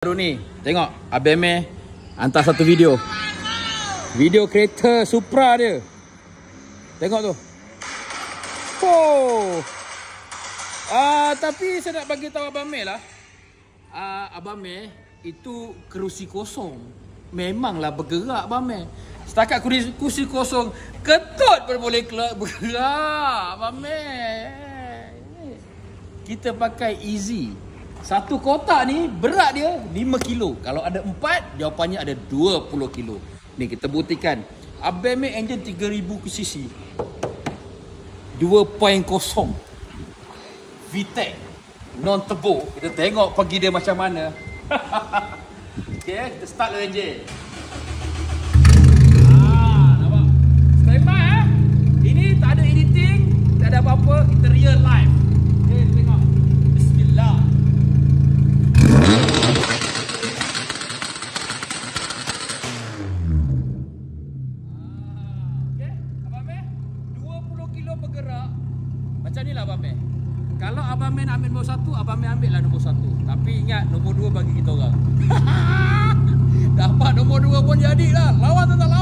Baru ni, tengok Abang Meh hantar satu video. Video kereta Supra dia. Tengok tu. Oh. Tapi saya nak bagi tahu Abang Meh lah. Abang Meh itu kerusi kosong. Memanglah bergerak Abang Meh. Setakat kerusi kosong, ketut pun boleh bergerak Abang Meh. Kita pakai easy. Satu kotak ni berat dia 5 kilo. Kalau ada 4, jawapannya ada 20 kilo. Ni kita buktikan. Abang Meh engine 3000 cc 2.0 VTEC non turbo. Kita tengok pergi dia macam mana. Okay, kita start le enjin. Nampak? Standby Ini tak ada editing, tak ada apa-apa, kita real live. Okay, tengok. Bismillah. Okay, Abang Meh 20 kilo bergerak. Macam ni lah Abang Meh. Kalau Abang Meh nak ambil nombor 1, Abang Meh ambil lah nombor 1. Tapi ingat nombor 2 bagi kita orang. Dapat nombor 2 pun jadilah. Lawan tak lawan.